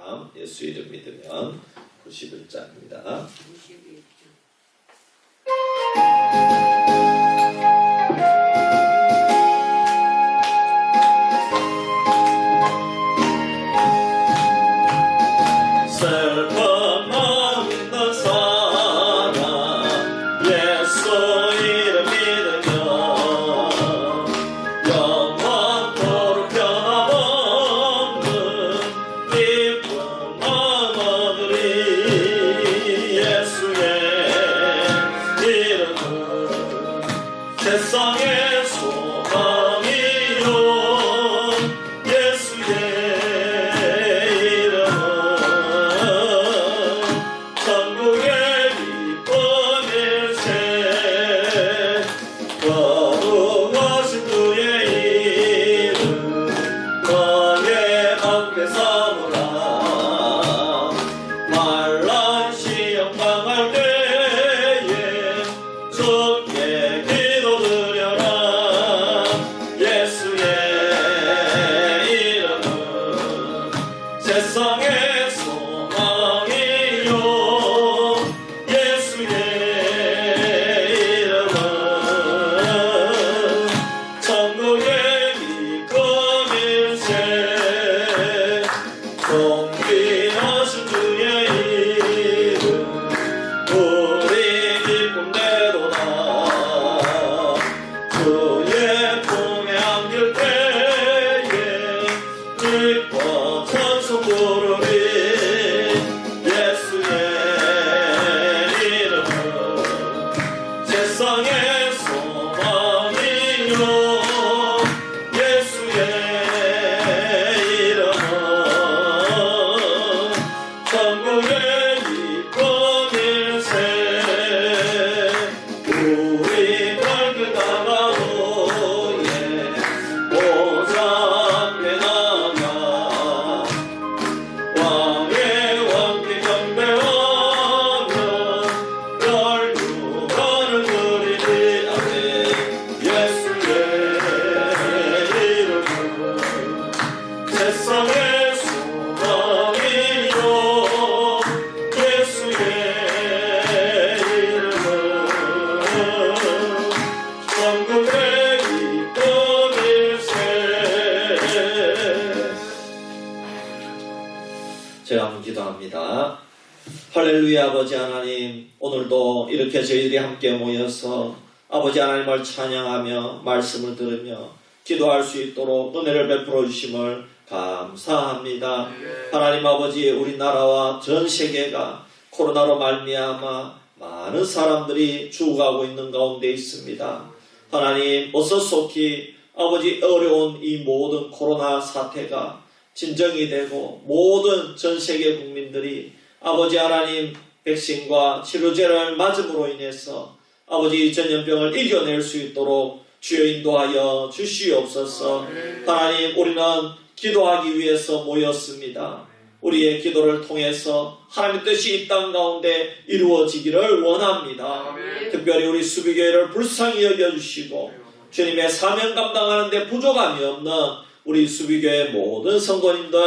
사람 예수 이름 믿으면 91장입니다. 세상의 소망이요 예수의 이름은 천국의 기쁨일세 거룩하신 주의 이름 너의 함께 삼으라 말란 시험 당할 때에 주께 세상의 소망이요 예수의 이름은 천국의 기쁨일세 존귀하신 주의 이름 우리 기쁨 대도다 주의 품에 안길 때에 기뻐 부르리 예수의 이름은 세상의 소망이요 예수의 이름은 천국의 기쁨일세 우리 발길 다가도 보잡게 나가 왕의 왕께 경배하며 멸류관을 드리리 아멘 예수의 이름은 세상의 소망이요 예수의 이름은 천국의 기쁨일세. 제가 한번 기도합니다. 할렐루야. 아버지 하나님, 오늘도 이렇게 저희들이 함께 모여서 아버지 하나님을 찬양하며 말씀을 들으며 기도할 수 있도록 은혜를 베풀어 주심을 감사합니다. 하나님 아버지, 우리나라와 전 세계가 코로나로 말미암아 많은 사람들이 죽어가고 있는 가운데 있습니다. 하나님, 어서 속히 아버지 어려운 이 모든 코로나 사태가 진정이 되고 모든 전 세계 국민들이 아버지 하나님 백신과 치료제를 맞음으로 인해서 아버지 전염병을 이겨낼 수 있도록 주여 인도하여 주시옵소서. 하나님, 우리는 기도하기 위해서 모였습니다. 우리의 기도를 통해서 하나님의 뜻이 이 땅 가운데 이루어지기를 원합니다. 특별히 우리 수비교회를 불쌍히 여겨주시고 주님의 사명 감당하는 데 부족함이 없는 우리 수비교회 모든 성도님들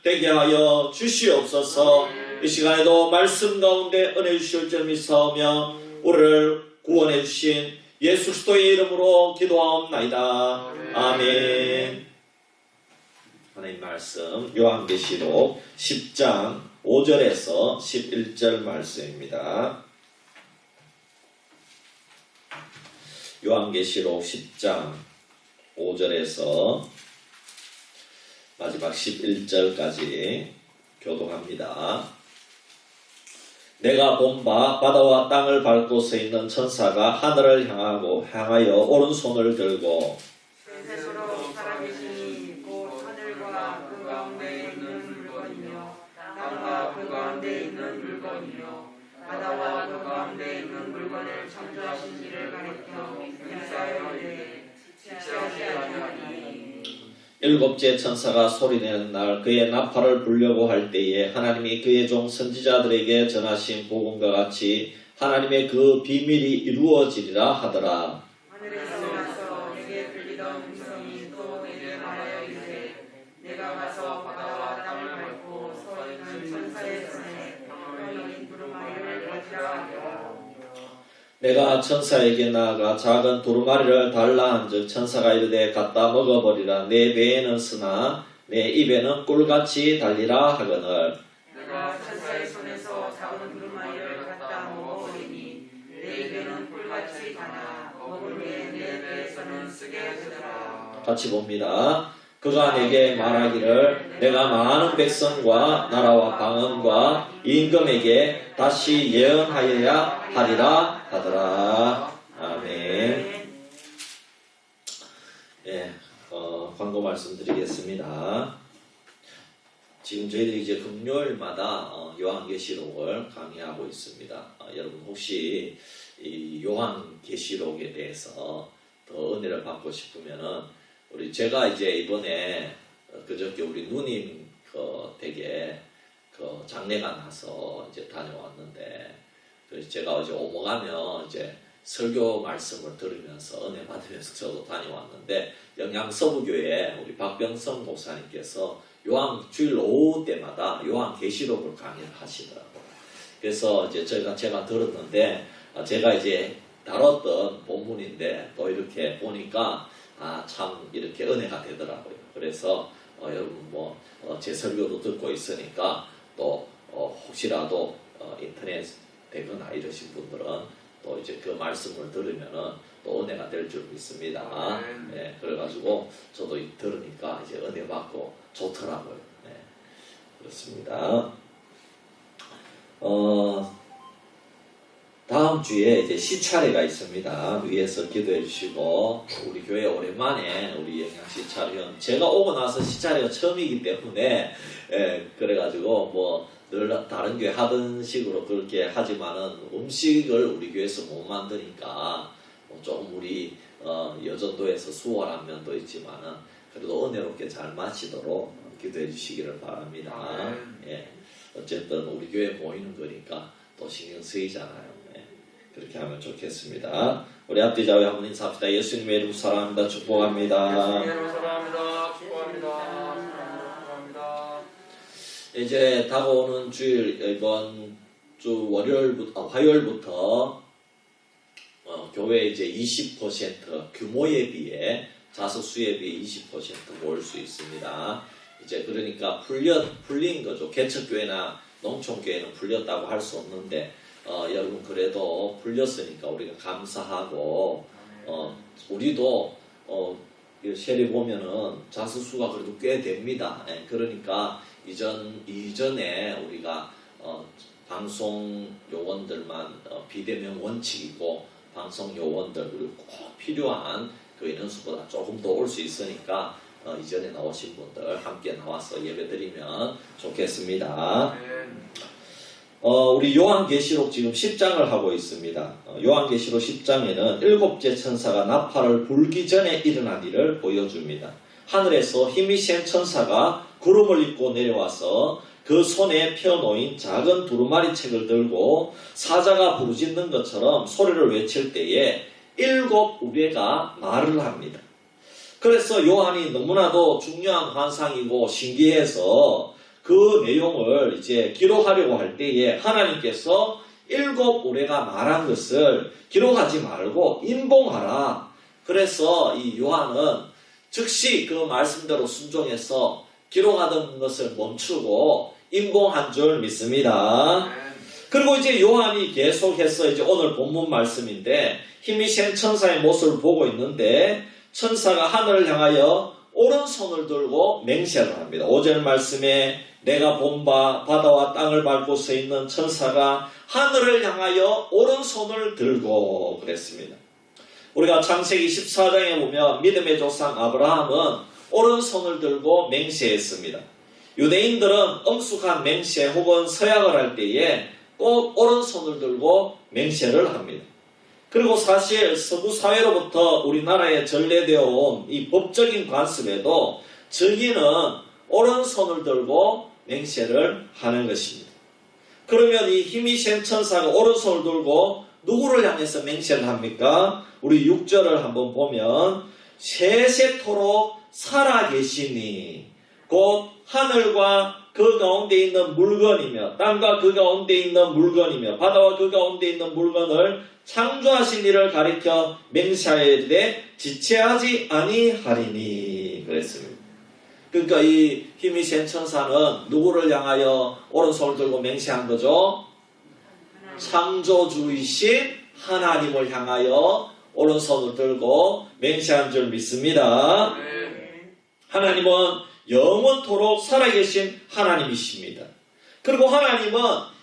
되게 하여 주시옵소서. 이 시간에도 말씀 가운데 은혜 주실 줄 믿사오며 우리를 구원해 주신 예수 그리스도의 이름으로 기도하옵나이다. 아멘. 하나님 말씀 요한계시록 10장 5절에서 11절 말씀입니다. 요한계시록 10장 5절에서 마지막 11절까지 교독합니다. 내가 본 바 바다와 땅을 밟고 서 있는 천사가 하늘을 향하여 오른손을 들고 세세로 살아계시니 곧 하늘과 그 가운데 있는 물건이며 땅과 그 가운데 있는 물건이며 바다와 그 가운데 있는 물건을 창조하신 이를 가리켜 일사여 이르되 지체하지 아니하니 일곱째 천사가 소리내는 날 그의 나팔을 불려고 할 때에 하나님이 그의 종 선지자들에게 전하신 복음과 같이 하나님의 그 비밀이 이루어지리라 하더라. 하늘에서 나서 내게 들리던 음성이 또 내게 말하여 이르되 내가 가서 바다와 땅을 밟고 서 있는 내가 천사에게 나아가 작은 두루마리를 달라 한즉 천사가 이르되 갖다 먹어버리라. 내 배에는 쓰나 내 입에는 꿀같이 달리라 하거늘. 내가 천사의 손에서 작은 두루마리를 갖다 먹어버리니 내 입에는 꿀같이 가나 먹을 후에 내 배에서는 쓰게 되더라. 같이 봅니다. 그가 내게 말하기를 내가 많은 백성과 나라와 방언과 임금에게 다시 예언하여야 하리라 하더라. 아멘. 예, 광고 말씀드리겠습니다. 지금 저희들이 이제 금요일마다 요한계시록을 강의하고 있습니다. 여러분 혹시 이 요한계시록에 대해서 더 은혜를 받고 싶으면은 제가 이제 이번에 그저께 우리 누님 댁에 장례가 나서 이제 다녀왔는데 그래서 제가 어제 오모가면 이제 설교 말씀을 들으면서 은혜 받으면서 저도 다녀왔는데 영양서부교회 우리 박병성 목사님께서 주일 오후 때마다 요한계시록을 강의를 하시더라고요. 그래서 이제 제가 들었는데 제가 이제 다뤘던 본문인데 또 이렇게 보니까 참 이렇게 은혜가 되더라고요. 그래서 여러분 제 설교도 듣고 있으니까 또 혹시라도 인터넷 되거나 이러신 분들은 또 이제 그 말씀을 들으면은 또 은혜가 될 줄 믿습니다. 네, 그래가지고 저도 들으니까 이제 은혜 받고 좋더라고요. 네, 그렇습니다. 다음 주에 이제 시차례가 있습니다. 위에서 기도해 주시고 우리 교회 오랜만에 우리 영양시차례 제가 오고 나서 시차례가 처음이기 때문에 그래가지고 늘 다른 교회 하던 식으로 그렇게 하지만은 음식을 우리 교회에서 못 만드니까 조금 우리 여전도에서 수월한 면도 있지만은 그래도 은혜롭게 잘 마치도록 기도해 주시기를 바랍니다. 예, 어쨌든 우리 교회 모이는 거니까 또 신경 쓰이잖아요. 그렇게 하면 좋겠습니다. 우리 앞뒤 좌우 한번 인사합시다. 예수님의 이름 사랑합니다. 축복합니다. 예수님의 이름 사랑합니다. 축복합니다. 이제 다가오는 주일 이번 주 화요일부터 교회 이제 20% 규모에 비해 자석 수에 비해 20% 모을 수 있습니다. 이제 그러니까 풀린 거죠. 개척교회나 농촌교회는 풀렸다고 할 수 없는데 여러분 그래도 풀렸으니까 우리가 감사하고 우리도 세례 보면은 자수수가 그래도 꽤 됩니다. 그러니까 이전에 우리가 방송 요원들만 비대면 원칙이고 방송 요원들 그리고 꼭 필요한 그 인원수보다 조금 더 올 수 있으니까 이전에 나오신 분들 함께 나와서 예배드리면 좋겠습니다. 우리 요한계시록 지금 10장을 하고 있습니다. 요한계시록 10장에는 7째 천사가 나팔을 불기 전에 일어난 일을 보여줍니다. 하늘에서 힘이 센 천사가 구름을 입고 내려와서 그 손에 펴놓인 작은 두루마리 책을 들고 사자가 부르짖는 것처럼 소리를 외칠 때에 7 우레가 말을 합니다. 그래서 요한이 너무나도 중요한 환상이고 신기해서 그 내용을 이제 기록하려고 할 때에 하나님께서 7 우레가 말한 것을 기록하지 말고 인봉하라. 그래서 이 요한은 즉시 그 말씀대로 순종해서 기록하던 것을 멈추고 인봉한 줄 믿습니다. 그리고 이제 요한이 계속해서 이제 오늘 본문 말씀인데 힘이 센 천사의 모습을 보고 있는데 천사가 하늘을 향하여 오른손을 들고 맹세를 합니다. 5절 말씀에 내가 본 바 바다와 땅을 밟고 서 있는 천사가 하늘을 향하여 오른손을 들고 그랬습니다. 우리가 창세기 14장에 보면 믿음의 조상 아브라함은 오른손을 들고 맹세했습니다. 유대인들은 엄숙한 맹세 혹은 서약을 할 때에 꼭 오른손을 들고 맹세를 합니다. 그리고 사실 서구 사회로부터 우리나라에 전래되어 온 이 법적인 관습에도 정의는 오른손을 들고 맹세를 하는 것입니다. 그러면 이 힘이 센 천사가 오른손을 들고 누구를 향해서 맹세를 합니까? 우리 6절을 한번 보면 세세토록 살아계시니 곧 하늘과 그 가운데 있는 물건이며 땅과 그 가운데 있는 물건이며 바다와 그 가운데 있는 물건을 창조하신 이를 가리켜 맹세하여 이르되 지체하지 아니하리니 그랬습니다. 그러니까 이 힘이 센 천사는 누구를 향하여 오른손을 들고 맹세한 거죠? 창조주이신 하나님을 향하여 오른손을 들고 맹세한 줄 믿습니다. 하나님은 영원토록 살아계신 하나님이십니다. 그리고 하나님은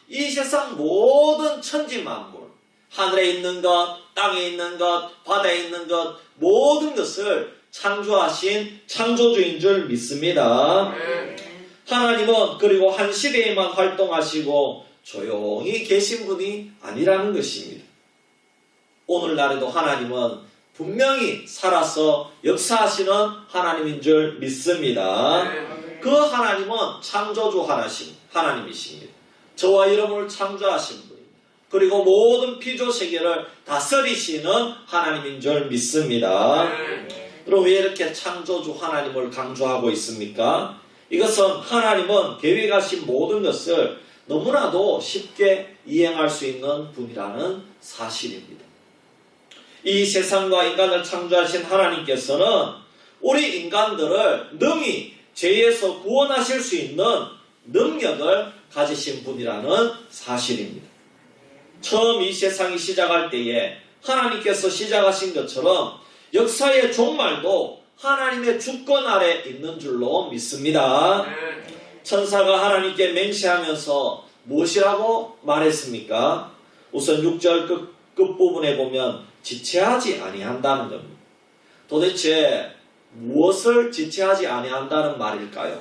이 세상 모든 천지만물, 하늘에 있는 것, 땅에 있는 것, 바다에 있는 것, 모든 것을 창조하신 창조주인 줄 믿습니다. 하나님은 그리고 한 시대에만 활동하시고 조용히 계신 분이 아니라는 것입니다. 오늘날에도 하나님은 분명히 살아서 역사하시는 하나님인 줄 믿습니다. 그 하나님은 창조주 하나님이십니다. 저와 여러분을 창조하신 분, 그리고 모든 피조 세계를 다스리시는 하나님인 줄 믿습니다. 그럼 왜 이렇게 창조주 하나님을 강조하고 있습니까? 이것은 하나님은 계획하신 모든 것을 너무나도 쉽게 이행할 수 있는 분이라는 사실입니다. 이 세상과 인간을 창조하신 하나님께서는 우리 인간들을 능히 죄에서 구원하실 수 있는 능력을 가지신 분이라는 사실입니다. 처음 이 세상이 시작할 때에 하나님께서 시작하신 것처럼 역사의 종말도 하나님의 주권 아래 있는 줄로 믿습니다. 천사가 하나님께 맹세하면서 무엇이라고 말했습니까? 우선 6절 끝부분에 보면 지체하지 아니한다는 겁니다. 도대체 무엇을 지체하지 아니한다는 말일까요?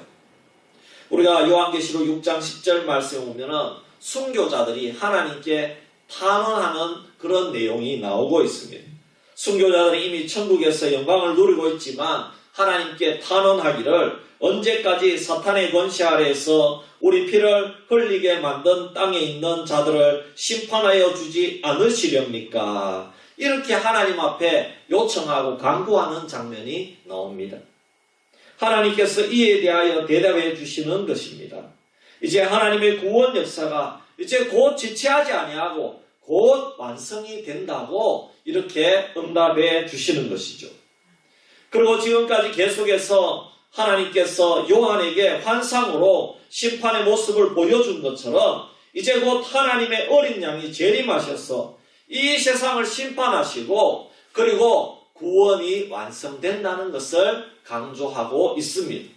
우리가 요한계시록 6장 10절 말씀에 보면은 순교자들이 하나님께 탄원하는 그런 내용이 나오고 있습니다. 순교자들이 이미 천국에서 영광을 누리고 있지만 하나님께 탄원하기를 언제까지 사탄의 권세 아래에서 우리 피를 흘리게 만든 땅에 있는 자들을 심판하여 주지 않으시렵니까? 이렇게 하나님 앞에 요청하고 간구하는 장면이 나옵니다. 하나님께서 이에 대하여 대답해 주시는 것입니다. 이제 하나님의 구원 역사가 이제 곧 지체하지 아니하고 곧 완성이 된다고 이렇게 응답해 주시는 것이죠. 그리고 지금까지 계속해서 하나님께서 요한에게 환상으로 심판의 모습을 보여준 것처럼 이제 곧 하나님의 어린 양이 재림하셔서 이 세상을 심판하시고 그리고 구원이 완성된다는 것을 강조하고 있습니다.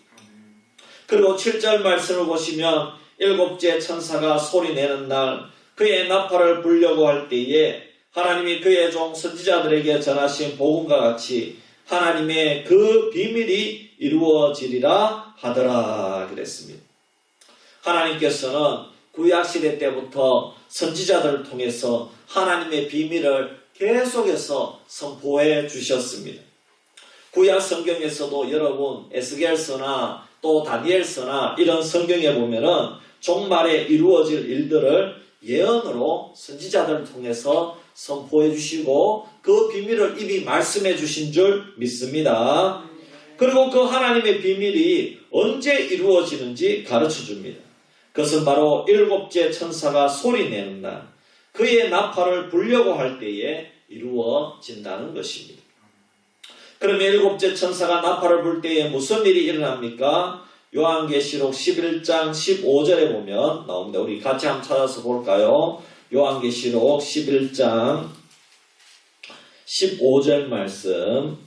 그리고 7절 말씀을 보시면 일곱째 천사가 소리내는 날 그의 나팔을 불려고 할 때에 하나님이 그의 종 선지자들에게 전하신 복음과 같이 하나님의 그 비밀이 이루어지리라 하더라 그랬습니다. 하나님께서는 구약시대 때부터 선지자들을 통해서 하나님의 비밀을 계속해서 선포해 주셨습니다. 구약 성경에서도 여러분 에스겔서나 또 다니엘서나 이런 성경에 보면은 종말에 이루어질 일들을 예언으로 선지자들을 통해서 선포해 주시고 그 비밀을 이미 말씀해 주신 줄 믿습니다. 그리고 그 하나님의 비밀이 언제 이루어지는지 가르쳐 줍니다. 그것은 바로 일곱째 천사가 소리내는 날 그의 나팔을 불려고 할 때에 이루어진다는 것입니다. 그러면 일곱째 천사가 나팔을 불 때에 무슨 일이 일어납니까? 요한계시록 11장 15절에 보면 나옵니다. 우리 같이 한번 찾아서 볼까요? 요한계시록 11장 15절 말씀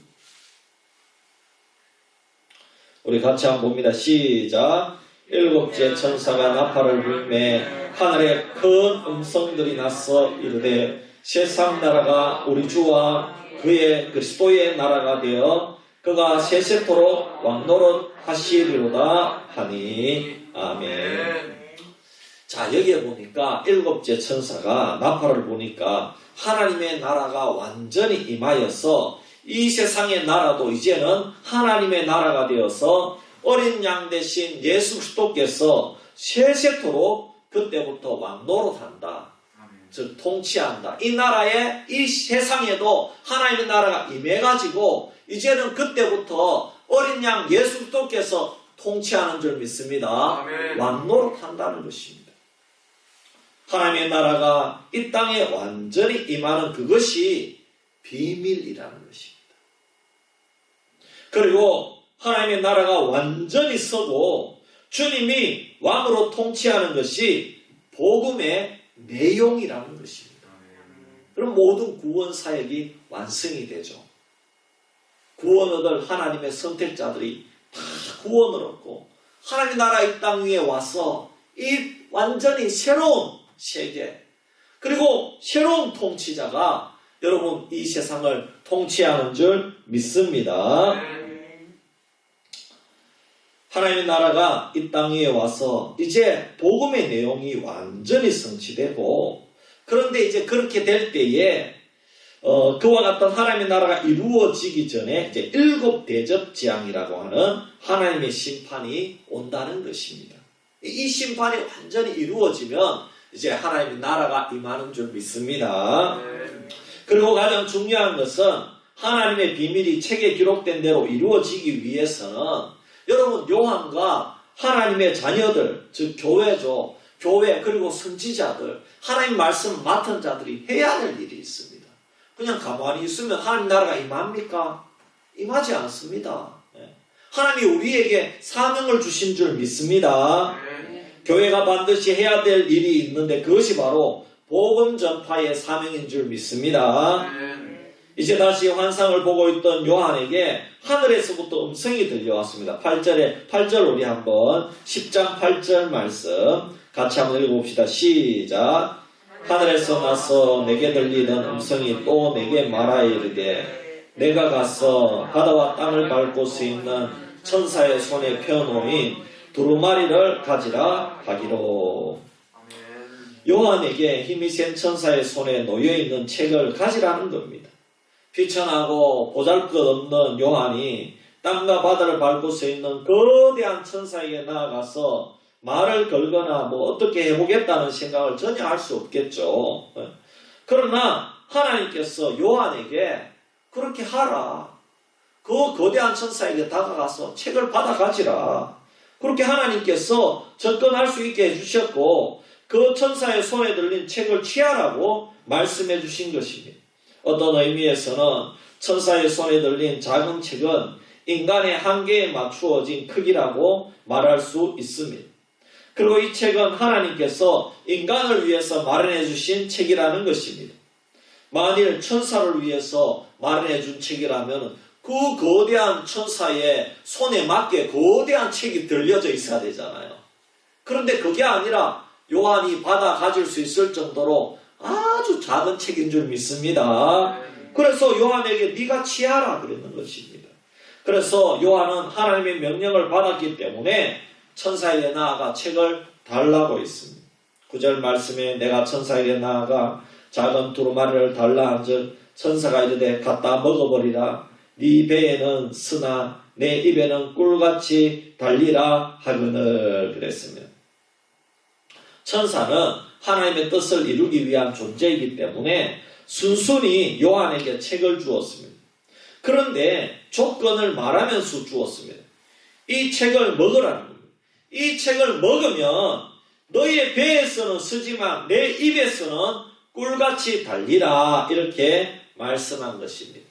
우리 같이 한번 봅니다. 시작. 일곱째 천사가 나팔을 불매 하늘에 큰 음성들이 나서 이르되 세상 나라가 우리 주와 그의 그리스도의 나라가 되어 그가 세세토록 왕노릇 하시리로다 하니 아멘. 자, 여기에 보니까 일곱째 천사가 나팔을 보니까 하나님의 나라가 완전히 임하여서 이 세상의 나라도 이제는 하나님의 나라가 되어서 어린 양 대신 예수 그리스도께서 세세토록 그때부터 왕노릇한다. 즉 통치한다. 이 나라에 이 세상에도 하나님의 나라가 임해가지고 이제는 그때부터 어린 양 예수 그리스도께서 통치하는 줄 믿습니다. 왕노릇한다는 것입니다. 하나님의 나라가 이 땅에 완전히 임하는 그것이 비밀이라는 것입니다. 그리고 하나님의 나라가 완전히 서고 주님이 왕으로 통치하는 것이 복음의 내용이라는 것입니다. 그럼 모든 구원 사역이 완성이 되죠. 구원 얻을 하나님의 선택자들이 다 구원을 얻고 하나님의 나라 이 땅 위에 와서 이 완전히 새로운 세계 그리고 새로운 통치자가 여러분 이 세상을 통치하는 줄 믿습니다. 하나님의 나라가 이 땅 위에 와서 이제 복음의 내용이 완전히 성취되고 그런데 이제 그렇게 될 때에 그와 같은 하나님의 나라가 이루어지기 전에 이제 일곱 대접 재앙이라고 하는 하나님의 심판이 온다는 것입니다. 이 심판이 완전히 이루어지면 이제 하나님의 나라가 임하는 줄 믿습니다. 그리고 가장 중요한 것은 하나님의 비밀이 책에 기록된 대로 이루어지기 위해서는 여러분 요한과 하나님의 자녀들 즉 교회죠. 교회 그리고 선지자들 하나님 말씀 맡은 자들이 해야 될 일이 있습니다. 그냥 가만히 있으면 하나님 나라가 임합니까? 임하지 않습니다. 하나님이 우리에게 사명을 주신 줄 믿습니다. 교회가 반드시 해야 될 일이 있는데 그것이 바로 복음 전파의 사명인 줄 믿습니다. 이제 다시 환상을 보고 있던 요한에게 하늘에서부터 음성이 들려왔습니다. 8절 우리 한번 10장 8절 말씀 같이 한번 읽어봅시다. 시작. 하늘에서 나서 내게 들리는 음성이 또 내게 말하여 이르되 내가 가서 바다와 땅을 밟고 서 있는 천사의 손에 펴놓인 두루마리를 가지라 하기로. 요한에게 힘이 센 천사의 손에 놓여있는 책을 가지라는 겁니다. 비천하고 보잘것없는 요한이 땅과 바다를 밟고 서 있는 거대한 천사에게 나아가서 말을 걸거나 뭐 어떻게 해보겠다는 생각을 전혀 할 수 없겠죠. 그러나 하나님께서 요한에게 그렇게 하라. 그 거대한 천사에게 다가가서 책을 받아가지라. 그렇게 하나님께서 접근할 수 있게 해주셨고 그 천사의 손에 들린 책을 취하라고 말씀해 주신 것입니다. 어떤 의미에서는 천사의 손에 들린 작은 책은 인간의 한계에 맞추어진 크기라고 말할 수 있습니다. 그리고 이 책은 하나님께서 인간을 위해서 마련해 주신 책이라는 것입니다. 만일 천사를 위해서 마련해 준 책이라면 그 거대한 천사의 손에 맞게 거대한 책이 들려져 있어야 되잖아요. 그런데 그게 아니라 요한이 받아 가질 수 있을 정도로 아주 작은 책인 줄 믿습니다. 그래서 요한에게 네가 취하라 그랬는 것입니다. 그래서 요한은 하나님의 명령을 받았기 때문에 천사에게 나아가 책을 달라고 했습니다. 9절 말씀에 내가 천사에게 나아가 작은 두루마리를 달라 한즉 천사가 이르되 갖다 먹어버리라. 네 배에는 쓰나 내 입에는 꿀같이 달리라 하거늘 그랬습니다. 천사는 하나님의 뜻을 이루기 위한 존재이기 때문에 순순히 요한에게 책을 주었습니다. 그런데 조건을 말하면서 주었습니다. 이 책을 먹으라는 겁니다. 이 책을 먹으면 너희의 배에서는 쓰지만 내 입에서는 꿀같이 달리라 이렇게 말씀한 것입니다.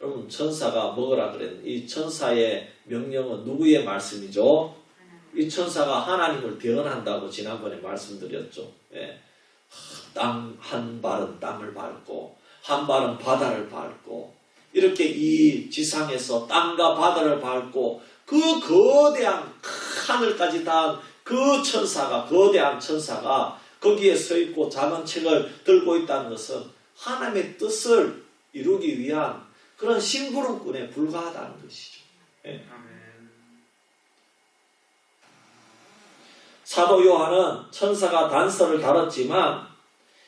여러분 천사가 먹으라 그랬는데 이 천사의 명령은 누구의 말씀이죠? 이 천사가 하나님을 대언한다고 지난번에 말씀드렸죠. 예. 땅 한 발은 땅을 밟고 한 발은 바다를 밟고 이렇게 이 지상에서 땅과 바다를 밟고 그 거대한 하늘까지 닿은 그 천사가 거대한 천사가 거기에 서 있고 작은 책을 들고 있다는 것은 하나님의 뜻을 이루기 위한 그런 심부름꾼에 불과하다는 것이죠. 예. 사도 요한은 천사가 단서를 다뤘지만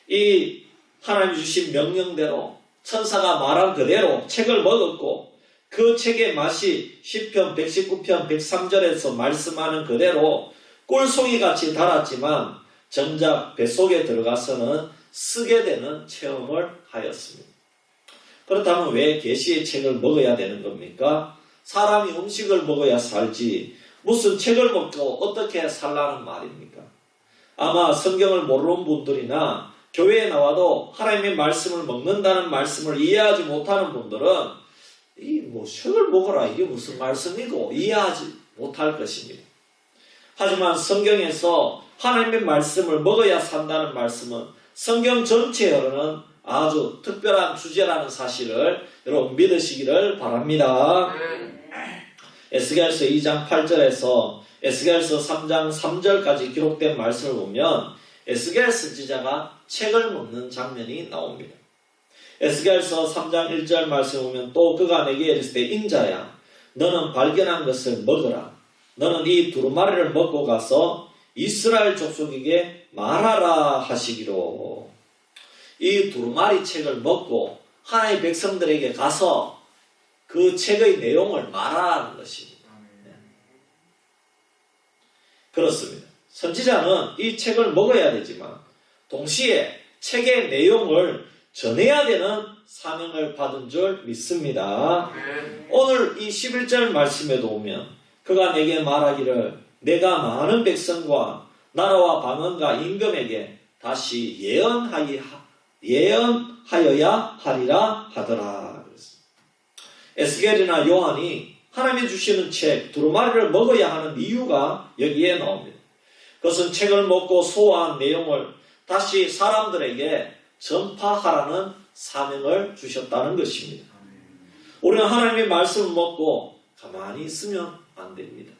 이 하나님 주신 명령대로 천사가 말한 그대로 책을 먹었고 그 책의 맛이 시편 119편 103절에서 말씀하는 그대로 꿀송이같이 달았지만 정작 뱃속에 들어가서는 쓰게 되는 체험을 하였습니다. 그렇다면 왜 계시의 책을 먹어야 되는 겁니까? 사람이 음식을 먹어야 살지 무슨 책을 먹고 어떻게 살라는 말입니까? 아마 성경을 모르는 분들이나 교회에 나와도 하나님의 말씀을 먹는다는 말씀을 이해하지 못하는 분들은 색을 먹어라 이게 무슨 말씀이고 이해하지 못할 것입니다. 하지만 성경에서 하나님의 말씀을 먹어야 산다는 말씀은 성경 전체에 흐르는 아주 특별한 주제라는 사실을 여러분 믿으시기를 바랍니다. 에스겔서 2장 8절에서 에스겔서 3장 3절까지 기록된 말씀을 보면 에스겔 선지자가 책을 먹는 장면이 나옵니다. 에스겔서 3장 1절 말씀을 보면 또 그가 내게 이르시되 인자야 너는 발견한 것을 먹으라. 너는 이 두루마리를 먹고 가서 이스라엘 족속에게 말하라 하시기로. 이 두루마리 책을 먹고 하나님의 백성들에게 가서 그 책의 내용을 말하라는 것입니다. 그렇습니다. 선지자는 이 책을 먹어야 되지만 동시에 책의 내용을 전해야 되는 사명을 받은 줄 믿습니다. 오늘 이 11절 말씀에도 보면 그가 내게 말하기를 내가 많은 백성과 나라와 방언과 임금에게 다시 예언하여야 하리라 하더라. 에스겔이나 요한이 하나님이 주시는 책 두루마리를 먹어야 하는 이유가 여기에 나옵니다. 그것은 책을 먹고 소화한 내용을 다시 사람들에게 전파하라는 사명을 주셨다는 것입니다. 우리는 하나님의 말씀을 먹고 가만히 있으면 안 됩니다.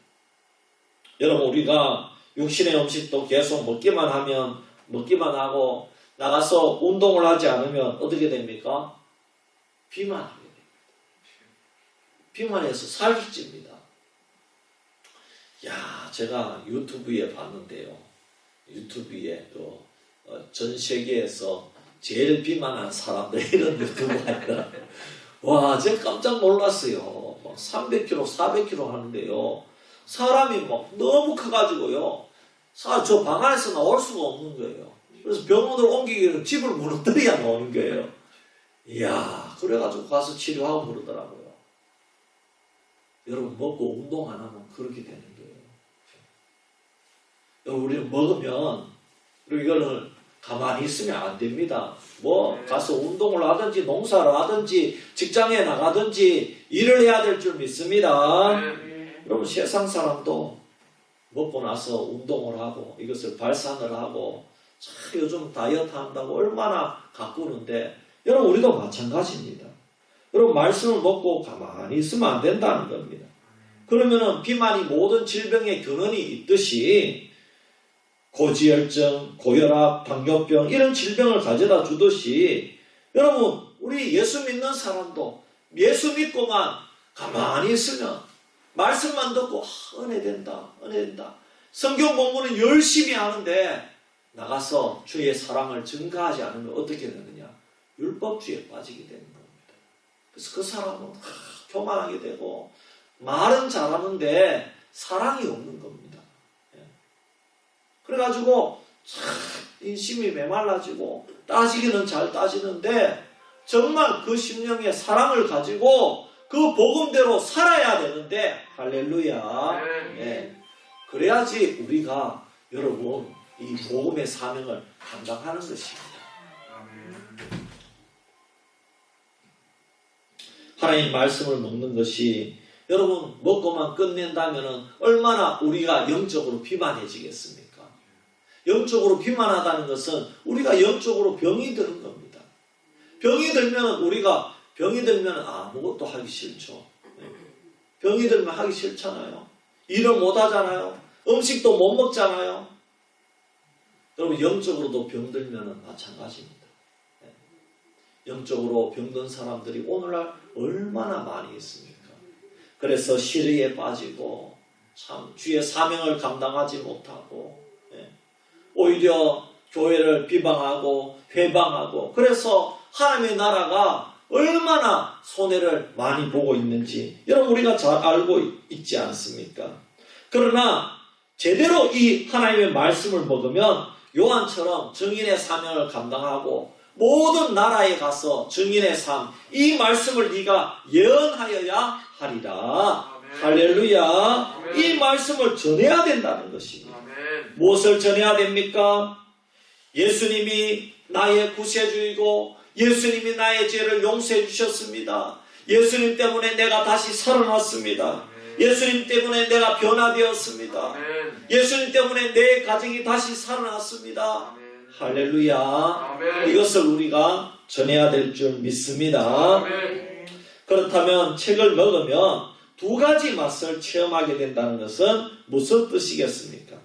여러분 우리가 육신의 음식도 계속 먹기만 하고 나가서 운동을 하지 않으면 어떻게 됩니까? 비만하게 됩니다. 비만해서 살이 찝니다. 제가 유튜브에 봤는데요. 유튜브에 전 세계에서 제일 비만한 사람들 이런 유튜브가 있더라. 와, 제가 깜짝 놀랐어요. 막 300kg, 400kg 하는데요. 사람이 막 너무 커가지고요. 저 방 안에서 나올 수가 없는 거예요. 그래서 병원으로 옮기기는 집을 무너뜨려야 나오는 거예요. 이야, 그래가지고 가서 치료하고 그러더라고요. 여러분 먹고 운동 안 하면 그렇게 되는 거예요. 여러분 우리는 먹으면 이거는 가만히 있으면 안 됩니다. 가서 운동을 하든지 농사를 하든지 직장에 나가든지 일을 해야 될 줄 믿습니다. 여러분 세상 사람도 먹고 나서 운동을 하고 이것을 발산을 하고 요즘 다이어트 한다고 얼마나 가꾸는데 여러분 우리도 마찬가지입니다. 여러분 말씀을 먹고 가만히 있으면 안 된다는 겁니다. 그러면은 비만이 모든 질병의 근원이 있듯이 고지혈증, 고혈압, 당뇨병 이런 질병을 가져다 주듯이 여러분 우리 예수 믿는 사람도 예수 믿고만 가만히 있으면 말씀만 듣고 은혜 된다. 성경 공부는 열심히 하는데 나가서 주의 사랑을 증가하지 않으면 어떻게 되느냐? 율법주의에 빠지게 되는 겁니다. 그래서 그 사람은 교만하게 되고 말은 잘하는데 사랑이 없는 겁니다. 그래가지고 인심이 메말라지고 따지기는 잘 따지는데 정말 그 심령의 사랑을 가지고 그 복음대로 살아야 되는데 할렐루야. 그래야지 우리가 여러분 이 복음의 사명을 감당하는 것입니다. 하나님 말씀을 먹는 것이 여러분 먹고만 끝낸다면 얼마나 우리가 영적으로 비만해지겠습니까? 영적으로 비만하다는 것은 우리가 영적으로 병이 드는 겁니다. 병이 들면 아무것도 하기 싫죠. 병이 들면 하기 싫잖아요. 일을 못 하잖아요. 음식도 못 먹잖아요. 여러분 영적으로도 병들면 마찬가지입니다. 영적으로 병든 사람들이 오늘날 얼마나 많이 있습니까? 그래서 시리에 빠지고 참 주의 사명을 감당하지 못하고 오히려 교회를 비방하고 회방하고 그래서 하나님의 나라가 얼마나 손해를 많이 보고 있는지 여러분 우리가 잘 알고 있지 않습니까? 그러나 제대로 이 하나님의 말씀을 먹으면 요한처럼 증인의 사명을 감당하고 모든 나라에 가서 증인의 삶, 이 말씀을 네가 예언하여야 하리라. 할렐루야. 이 말씀을 전해야 된다는 것입니다. 무엇을 전해야 됩니까? 예수님이 나의 구세주이고 예수님이 나의 죄를 용서해 주셨습니다. 예수님 때문에 내가 다시 살아났습니다. 예수님 때문에 내가 변화되었습니다. 예수님 때문에 내 가정이 다시 살아났습니다. 할렐루야. 이것을 우리가 전해야 될 줄 믿습니다. 그렇다면 책을 먹으면 두 가지 맛을 체험하게 된다는 것은 무슨 뜻이겠습니까?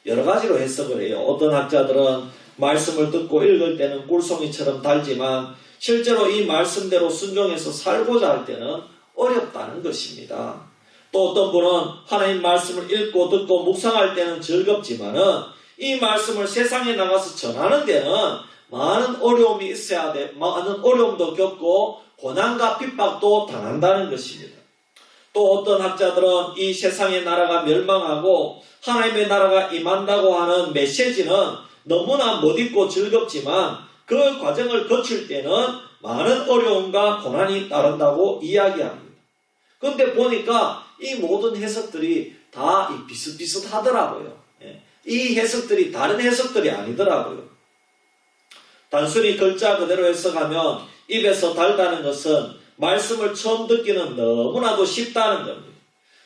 여러 가지로 해석을 해요. 어떤 학자들은 말씀을 듣고 읽을 때는 꿀송이처럼 달지만 실제로 이 말씀대로 순종해서 살고자 할 때는 어렵다는 것입니다. 또 어떤 분은 하나님 말씀을 읽고 듣고 묵상할 때는 즐겁지만은 이 말씀을 세상에 나가서 전하는 데는 많은 어려움이 있어야 돼. 많은 어려움도 겪고 고난과 핍박도 당한다는 것입니다. 또 어떤 학자들은 이 세상의 나라가 멸망하고 하나님의 나라가 임한다고 하는 메시지는 너무나 멋있고 즐겁지만 그 과정을 거칠 때는 많은 어려움과 고난이 따른다고 이야기합니다. 그런데 보니까 이 모든 해석들이 다 비슷비슷하더라고요. 이 해석들이 다른 해석들이 아니더라고요. 단순히 글자 그대로 해석하면 입에서 달다는 것은 말씀을 처음 듣기는 너무나도 쉽다는 겁니다.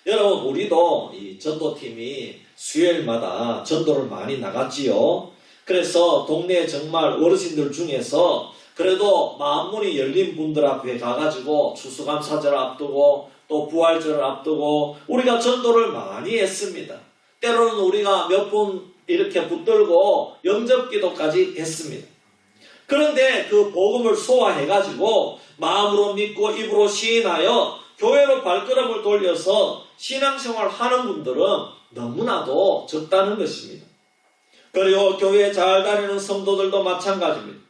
여러분, 우리도 이 전도팀이 수요일마다 전도를 많이 나갔지요. 그래서 동네에 정말 어르신들 중에서 그래도 마음문이 열린 분들 앞에 가가지고 추수감사절을 앞두고 또 부활절을 앞두고 우리가 전도를 많이 했습니다. 때로는 우리가 몇 분 이렇게 붙들고 영접기도까지 했습니다. 그런데 그 복음을 소화해가지고 마음으로 믿고 입으로 시인하여 교회로 발걸음을 돌려서 신앙생활 하는 분들은 너무나도 적다는 것입니다. 그리고 교회에 잘 다니는 성도들도 마찬가지입니다.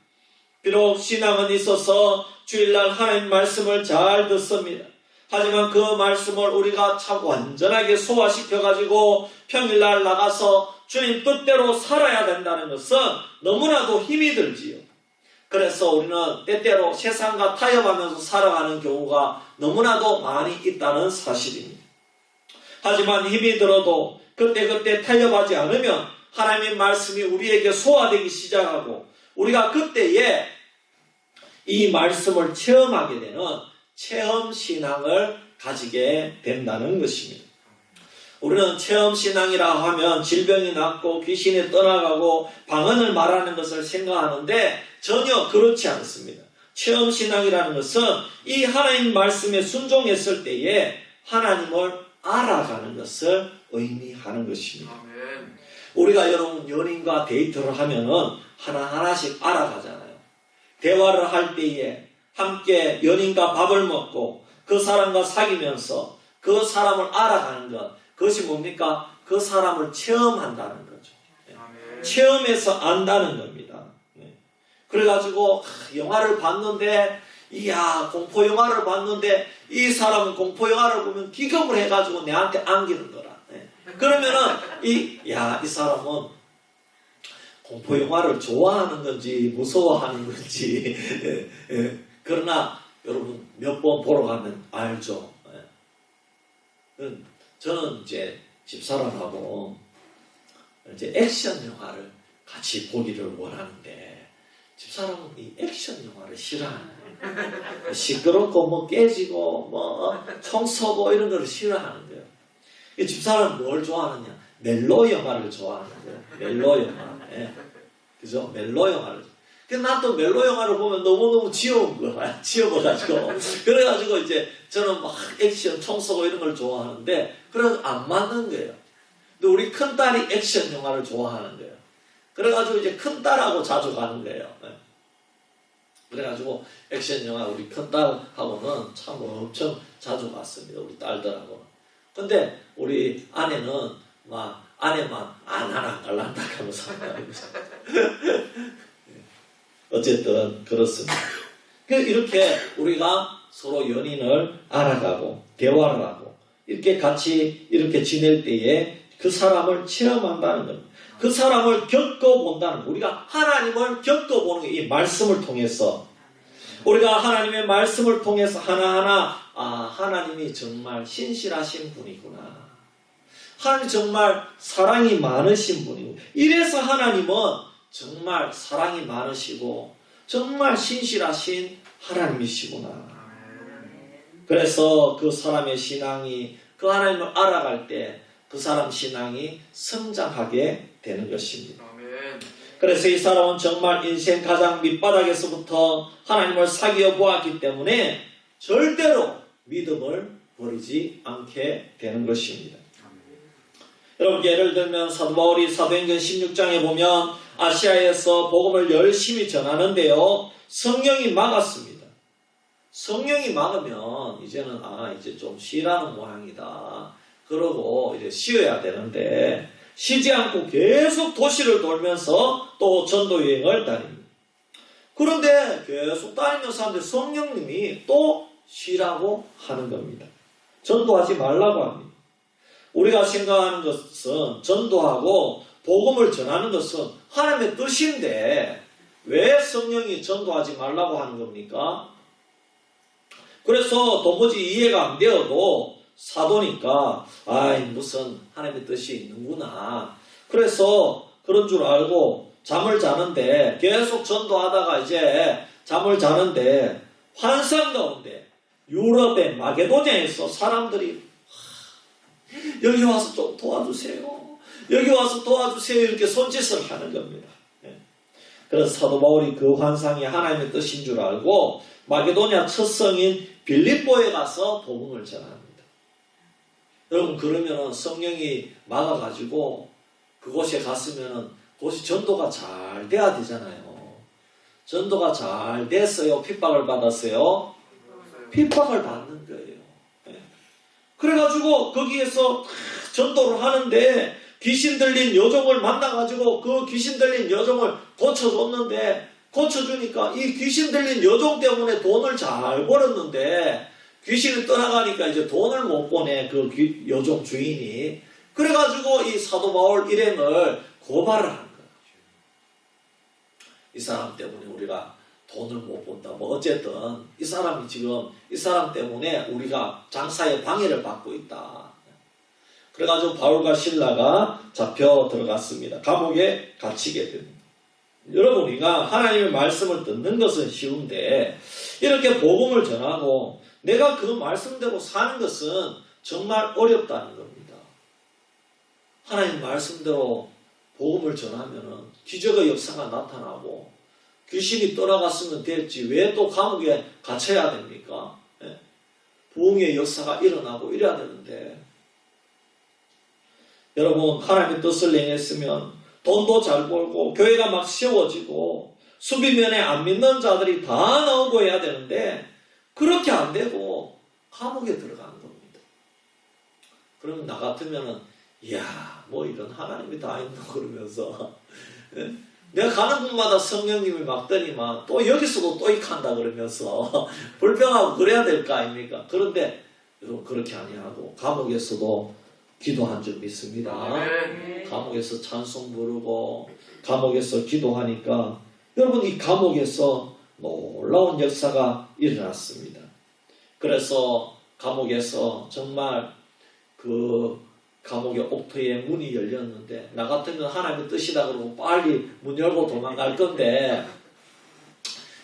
비록 신앙은 있어서 주일날 하나님 말씀을 잘 듣습니다. 하지만 그 말씀을 우리가 참 완전하게 소화시켜가지고 평일날 나가서 주님 뜻대로 살아야 된다는 것은 너무나도 힘이 들지요. 그래서 우리는 때때로 세상과 타협하면서 살아가는 경우가 너무나도 많이 있다는 사실입니다. 하지만 힘이 들어도 그때그때 타협하지 않으면 하나님의 말씀이 우리에게 소화되기 시작하고 우리가 그때에 이 말씀을 체험하게 되는 체험신앙을 가지게 된다는 것입니다. 우리는 체험신앙이라 하면 질병이 낫고 귀신이 떠나가고 방언을 말하는 것을 생각하는데 전혀 그렇지 않습니다. 체험신앙이라는 것은 이 하나님 말씀에 순종했을 때에 하나님을 알아가는 것을 의미하는 것입니다. 우리가 여러분 연인과 데이트를 하면은 하나하나씩 알아가잖아요. 대화를 할 때에 함께 연인과 밥을 먹고 그 사람과 사귀면서 그 사람을 알아가는 것, 그것이 뭡니까? 그 사람을 체험한다는 거죠. 체험해서 안다는 겁니다. 그래가지고 영화를 봤는데 이야 공포 영화를 봤는데 이 사람은 공포 영화를 보면 기겁을 해가지고 내한테 안기는 거라. 그러면은 이 사람은 공포 영화를 좋아하는 건지 무서워하는 건지 그러나 여러분 몇 번 보러 가면 알죠. 저는 이제 집사람하고 이제 액션 영화를 같이 보기를 원하는데 집사람은 이 액션 영화를 싫어하는 시끄럽고 뭐 깨지고 뭐 총 쏘고 이런 거를 싫어하는 거예요. 이 집사람은 뭘 좋아하느냐? 멜로 영화를 좋아하는 거예요. 멜로 영화. 그죠? 멜로 영화를. 근데 난 또 멜로 영화를 보면 너무너무 지겨운 거야. 지겨워가지고. 그래가지고 이제 저는 막 액션, 총 쏘고 이런 걸 좋아하는데, 그래서 안 맞는 거예요. 근데 우리 큰딸이 액션 영화를 좋아하는 거예요. 그래가지고 이제 큰딸하고 자주 가는 거예요. 그래가지고 액션 영화 우리 큰딸하고는 참 엄청 자주 갔습니다. 우리 딸들하고는. 근데 우리 아내는 막 아내만 나는 안 갈란다 하면서 어쨌든 그렇습니다. 이렇게 우리가 서로 연인을 알아가고 대화를 하고 이렇게 같이 이렇게 지낼 때에 그 사람을 체험한다는 겁니다. 그 사람을 겪어본다는 거. 우리가 하나님을 겪어보는 게 이 말씀을 통해서 우리가 하나님의 말씀을 통해서 하나하나 하나님이 정말 신실하신 분이구나. 하나님 정말 사랑이 많으신 분이고, 이래서 하나님은 정말 사랑이 많으시고 정말 신실하신 하나님이시구나. 그래서 그 사람의 신앙이, 그 하나님을 알아갈 때 그 사람 신앙이 성장하게 되는 것입니다. 그래서 이 사람은 정말 인생 가장 밑바닥에서부터 하나님을 사귀어 보았기 때문에 절대로 믿음을 버리지 않게 되는 것입니다. 여러분, 예를 들면 사도 바울이 사도행전 16장에 보면 아시아에서 복음을 열심히 전하는데요, 성령이 막았습니다. 성령이 막으면 이제는 이제 좀 쉬라는 모양이다. 그러고 이제 쉬어야 되는데 쉬지 않고 계속 도시를 돌면서 또 전도 여행을 다닙니다. 그런데 계속 다니면서 사람들 성령님이 또 쉬라고 하는 겁니다. 전도하지 말라고 합니다. 우리가 생각하는 것은 전도하고 복음을 전하는 것은 하나님의 뜻인데 왜 성령이 전도하지 말라고 하는 겁니까? 그래서 도무지 이해가 안 되어도 사도니까 무슨 하나님의 뜻이 있는구나. 그래서 그런 줄 알고 잠을 자는데, 계속 전도하다가 이제 잠을 자는데 환상 가운데 유럽의 마게도냐에서 사람들이 여기 와서 좀 도와주세요, 여기 와서 도와주세요, 이렇게 손짓을 하는 겁니다. 그래서 사도 바울이 그 환상이 하나님의 뜻인 줄 알고 마게도냐 첫 성인 빌립보에 가서 복음을 전합니다. 여러분, 그러면은 성령이 막아가지고 그곳에 갔으면은 그곳이 전도가 잘 돼야 되잖아요. 전도가 잘 됐어요? 핍박을 받았어요? 핍박을 받는 거예요. 그래가지고 거기에서 전도를 하는데 귀신 들린 여종을 만나가지고 그 귀신 들린 여종을 고쳐줬는데, 고쳐주니까 이 귀신 들린 여종 때문에 돈을 잘 벌었는데 귀신이 떠나가니까 이제 돈을 못 보내, 그 여종 주인이. 그래가지고 이 사도 바울 일행을 고발을 한 거예요. 이 사람 때문에 우리가 돈을 못 본다. 뭐 어쨌든 이 사람이 지금 이 사람 때문에 우리가 장사에 방해를 받고 있다. 그래가지고 바울과 실라가 잡혀 들어갔습니다. 감옥에 갇히게 됩니다. 여러분, 우리가 하나님의 말씀을 듣는 것은 쉬운데 이렇게 복음을 전하고 내가 그 말씀대로 사는 것은 정말 어렵다는 겁니다. 하나님 말씀대로 복음을 전하면은 기적의 역사가 나타나고 귀신이 떠나갔으면 됐지 왜 또 감옥에 갇혀야 됩니까? 부흥의 역사가 일어나고 이래야 되는데, 여러분, 하나님의 뜻을 행했으면 돈도 잘 벌고 교회가 막 세워지고 수비면에 안 믿는 자들이 다 나오고 해야 되는데 그렇게 안 되고 감옥에 들어간 겁니다. 그러면 나 같으면은 이야, 뭐 이런 하나님이 다 있노 그러면서 내가 가는 곳마다 성령님이 막더니만 또 여기서도 또 익한다 그러면서 불평하고 그래야 될 거 아닙니까? 그런데 여러분, 그렇게 아니하고 감옥에서도 기도한 줄 믿습니다. 감옥에서 찬송 부르고 감옥에서 기도하니까 여러분, 이 감옥에서 놀라운 역사가 일어났습니다. 그래서 감옥에서 정말 그 감옥의 옥토의 문이 열렸는데, 나 같으면 하나님의 뜻이다 그러고 빨리 문 열고 도망갈 건데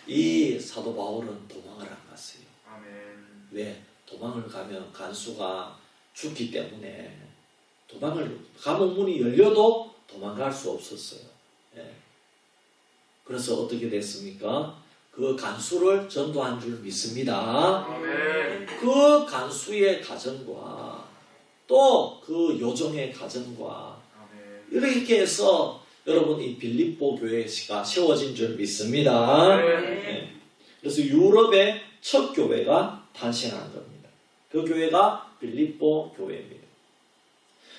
이 사도 바울은 도망을 안 갔어요. 왜? 도망을 가면 간수가 죽기 때문에 감옥 문이 열려도 도망갈 수 없었어요. 그래서 어떻게 됐습니까? 그 간수를 전도한 줄 믿습니다. 그 간수의 가정과 또 그 요정의 가정과 이렇게 해서 여러분, 이 빌립보 교회가 세워진 줄 믿습니다. 그래서 유럽의 첫 교회가 탄생한 겁니다. 그 교회가 빌립보 교회입니다.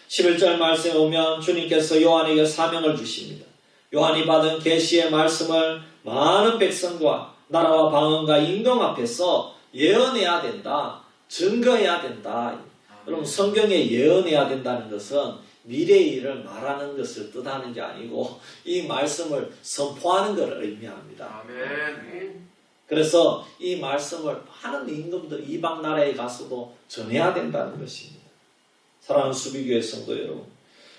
11절 말씀에 오면 주님께서 요한에게 사명을 주십니다. 요한이 받은 계시의 말씀을 많은 백성과 나라와 방언과 임금 앞에서 예언해야 된다. 증거해야 된다. 여러분, 성경에 예언해야 된다는 것은 미래의 일을 말하는 것을 뜻하는 게 아니고 이 말씀을 선포하는 것을 의미합니다. 그래서 이 말씀을 많은 임금들 이방 나라에 가서도 전해야 된다는 것입니다. 사랑하는 수비교회 성도 여러분,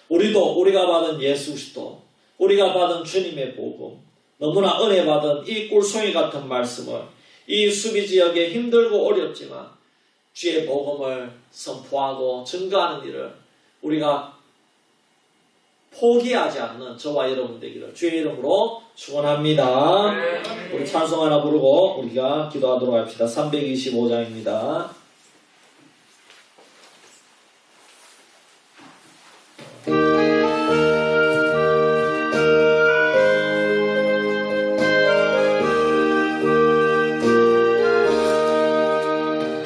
우리도 우리가 받은 예수 그리스도, 우리가 받은 주님의 복음, 너무나 은혜 받은 이 꿀송이 같은 말씀을 이 수비지역에 힘들고 어렵지만 주의 복음을 선포하고 증거하는 일을 우리가 포기하지 않는 저와 여러분 되기를 주의 이름으로 축원합니다. 우리 찬송 하나 부르고 우리가 기도하도록 합시다. 325장입니다.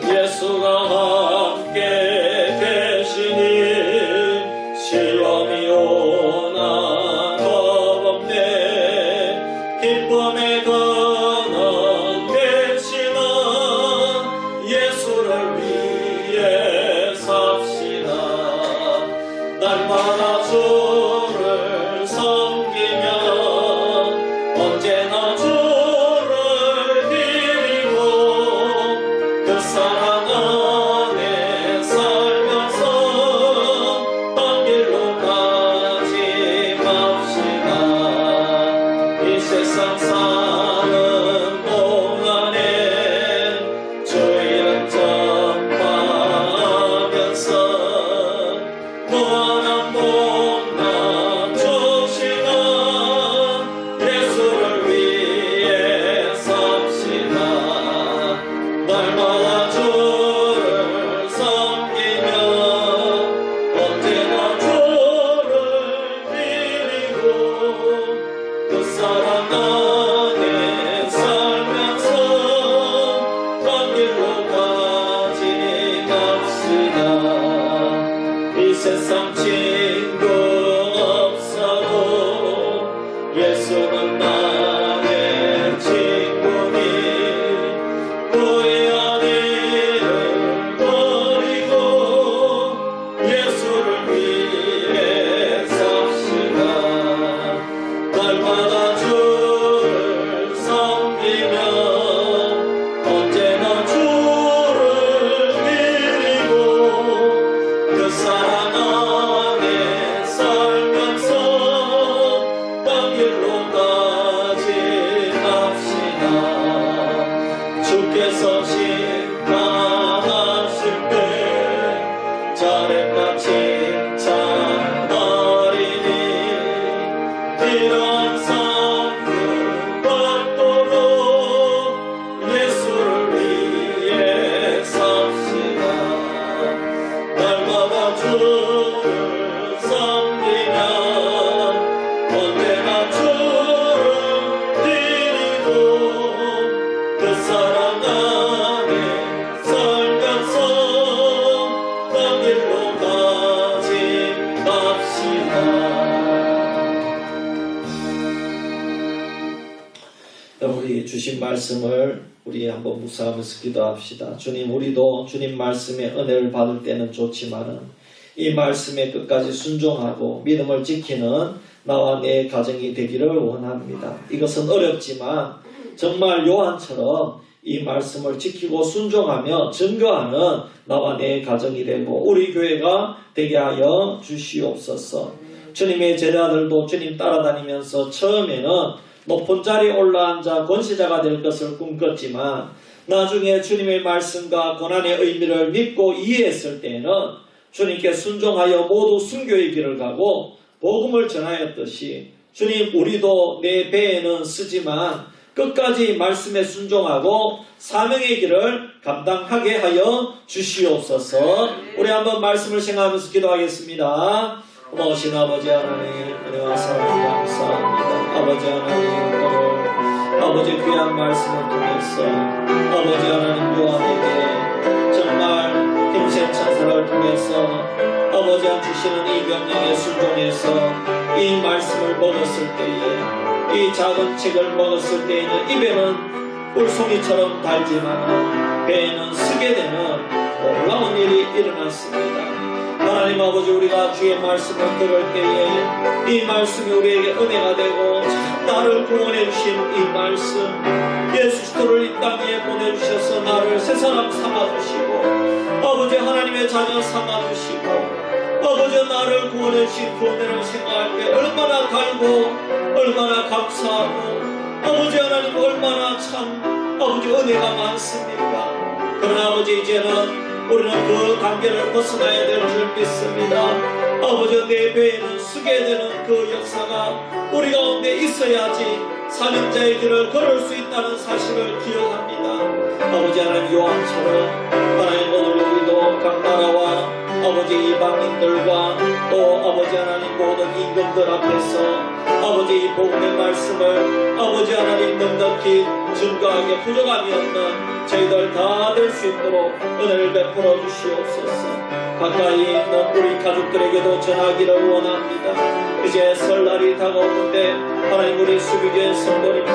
예수가 함께 계시니 시험이 오나 겁없네. 기쁨의 근원 되시는 예수를 위해 삽시다. 날마다 주를 섬기며 언제나 주를 드리고 그 사랑 안에 살면서 딴 길로 가지 맙시다. 이 세상 사는 동안에 주 이름 전파하면서 무한한 복만 주시는 예수를 위해 삽시다. 날마다 주를 섬기며 언제나 주를 드리고 그 사랑 안에 살면서 딴 길로 가지 맙시다. 이 세상 친구 없어도 예수는 나의 친구니 후회한 일을 버리고 예수를 위해 삽시다. 날마다 주를 섬기며 언제나 주를 드리고 그 사랑 안에 살면서 딴 길로 가지 맙시다. 주께서 심판하실 때 자렛과 칭찬하리니 이러한 삶을 받도록 예수를 위해 삽시다. 날마다 주를 섬기며 언제나 주를 드리고 그 사랑 안에 살면서 딴 길로 가지 맙시다. 우리 주신 말씀을 우리 한번 묵상하면서 기도합시다. 주님, 우리도 주님 말씀의 은혜를 받을 때는 좋지만은 이 말씀에 끝까지 순종하고 믿음을 지키는 나와 내 가정이 되기를 원합니다. 이것은 어렵지만 정말 요한처럼 이 말씀을 지키고 순종하며 증거하는 나와 내 가정이 되고 우리 교회가 되게 하여 주시옵소서. 주님의 제자들도 주님 따라다니면서 처음에는 높은 자리에 올라앉아 권세자가 될 것을 꿈꿨지만 나중에 주님의 말씀과 고난의 의미를 믿고 이해했을 때에는 주님께 순종하여 모두 순교의 길을 가고 복음을 전하였듯이 주님, 우리도 내 배에는 쓰지만 끝까지 말씀에 순종하고 사명의 길을 감당하게 하여 주시옵소서. 우리 한번 말씀을 생각하면서 기도하겠습니다. 고마우신 아버지 하나님, 은혜와 사랑 감사합니다. 아버지 하나님, 오늘 아버지 귀한 말씀을 통해서 아버지 하나님 요한에게 정말 힘센 찬사를 통해서 아버지 한 주시는 이 명령에 순종해서 이 말씀을 먹었을 때에 이 작은 책을 먹었을 때에는 입에는 꿀송이처럼 달지만 배에는 쓰게 되는 놀라운 일이 일어났습니다. 하나님 아버지, 우리가 주의 말씀을 들을 때에 이 말씀이 우리에게 은혜가 되고 참 나를 구원해 주신 이 말씀, 예수 그리스도를 이 땅에 보내주셔서 나를 새 사람 삼아주시고 아버지 하나님의 자녀 삼아주시고 아버지 나를 구원해 주신 그 은혜를 생각할 때 얼마나 갈고 얼마나 감사하고 아버지 하나님 얼마나 참 아버지 은혜가 많습니까? 그러나 아버지 이제는 우리는 그 단계를 벗어나야 될 줄 믿습니다. 아버지 내 배에는 쓰게 되는 그 역사가 우리 가운데 있어야지 사명자의 길을 걸을 수 있다는 사실을 기억합니다. 아버지 하나님 요한처럼 하나님 오늘 우리도 각 나라와 아버지 이방인들과 또 아버지 하나님 모든 임금들 앞에서 아버지 이 복음의 말씀을 아버지 하나님 넉넉히 증거하게 부족함이 없는 저희들 다 될 수 있도록 은혜를 베풀어 주시옵소서. 가까이 있는 우리 가족들에게도 전하기를 원합니다. 이제 설날이 다가오는데 하나님 우리 수비교회 성도님들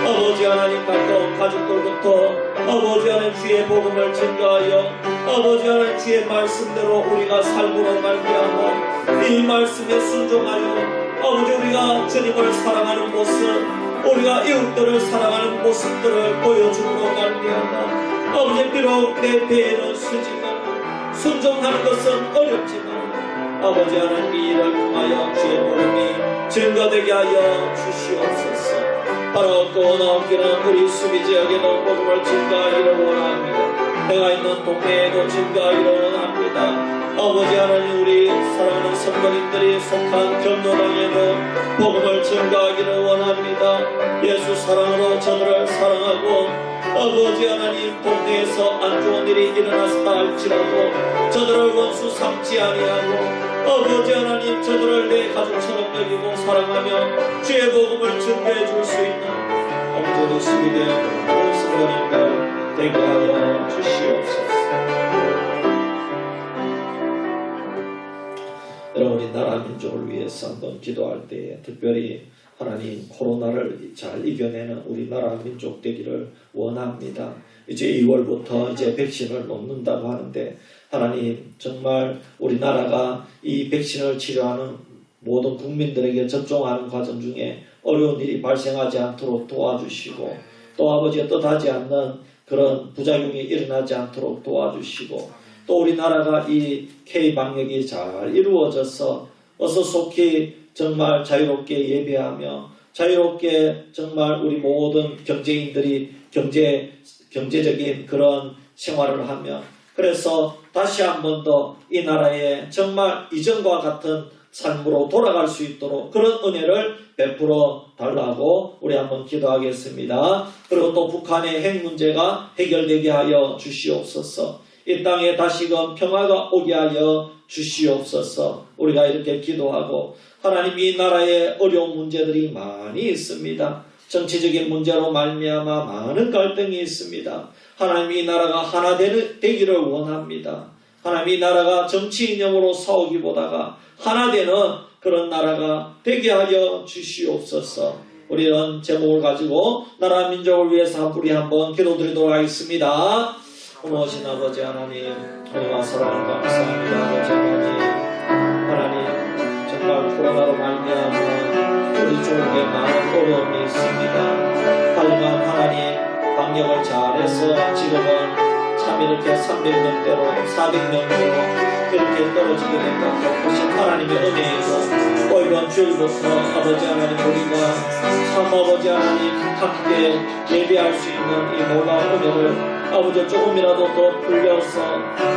아버지 하나님 가까운 가족들부터 아버지 하나님 주의 복음을 증거하여 아버지 하나님 주의 말씀대로 우리가 삶으로 말미암아 이 말씀에 순종하여 아버지 우리가 주님을 사랑하는 모습 우리가 이웃들을 사랑하는 모습들을 보여주므로 말미암아 아버지 비록 내 배에는 쓰지만 순종하는 것은 어렵지만 아버지 하나님 이 일을 통하여 주의 복음이 증거되게 하여 주시옵소서. 바로 고나옵기는 우리 수비 지역에도 복음을 증거하기를 원합니다. 내가 있는 동네에도 증거하기를 원합니다. 아버지 하나님 우리 사랑하는 성도님들이 속한 경로당에도 복음을 증거하기를 원합니다. 예수 사랑으로 저들을 사랑하고 아버지 하나님 동네에서 안 좋은 일이 일어났다 할지라도 저들을 원수 삼지 아니하고 아버지 하나님 저들을 내 가족처럼 여기고 사랑하며 주의 복음을 증거해 줄 수 있는 아버지 우리 수비된 모든 성도님들 되게 하여 주시옵소서. 여러분 우리 나라 민족을 위해서 한번 기도할 때에 특별히 하나님 코로나를 잘 이겨내는 우리나라 민족 되기를 원합니다. 이제 2월부터 이제 백신을 놓는다고 하는데 하나님 정말 우리나라가 이 백신을 치료하는 모든 국민들에게 접종하는 과정 중에 어려운 일이 발생하지 않도록 도와주시고 또 아버지가 뜻하지 않는 그런 부작용이 일어나지 않도록 도와주시고 또 우리나라가 이 K-방역이 잘 이루어져서 어서 속히 정말 자유롭게 예배하며 자유롭게 정말 우리 모든 경제인들이 경제적인 그런 생활을 하며 그래서 다시 한 번 더 이 나라에 정말 이전과 같은 삶으로 돌아갈 수 있도록 그런 은혜를 베풀어 달라고 우리 한번 기도하겠습니다. 그리고 또 북한의 핵 문제가 해결되게 하여 주시옵소서. 이 땅에 다시금 평화가 오게 하여 주시옵소서. 우리가 이렇게 기도하고 하나님 이 나라에 어려운 문제들이 많이 있습니다. 정치적인 문제로 말미암아 많은 갈등이 있습니다. 하나님 이 나라가 하나 되기를 원합니다. 하나님 이 나라가 정치 이념으로 싸우기보다가 하나 되는 그런 나라가 되게 하여 주시옵소서. 우리는 제목을 가지고 나라 민족을 위해서 우리 한번 기도드리도록 하겠습니다. 고마우신 아버지 하나님, 하나님과 사랑을 감사합니다. 아버지 하나님, 정말 코로나로 말미암아 우리 쪽에 많은 어려움이 있습니다. 하지만 하나님 방역을 잘해서 지금은 참 이렇게 300명대로 400명대로 그렇게 떨어지게 된 것 같으신 하나님의 은혜이고 또 이번 주일부터 아버지 하나님 우리가 참 아버지 하나님 함께 예배할 수 있는 이 놀라운 은혜를 아버지 조금이라도 더 풀려서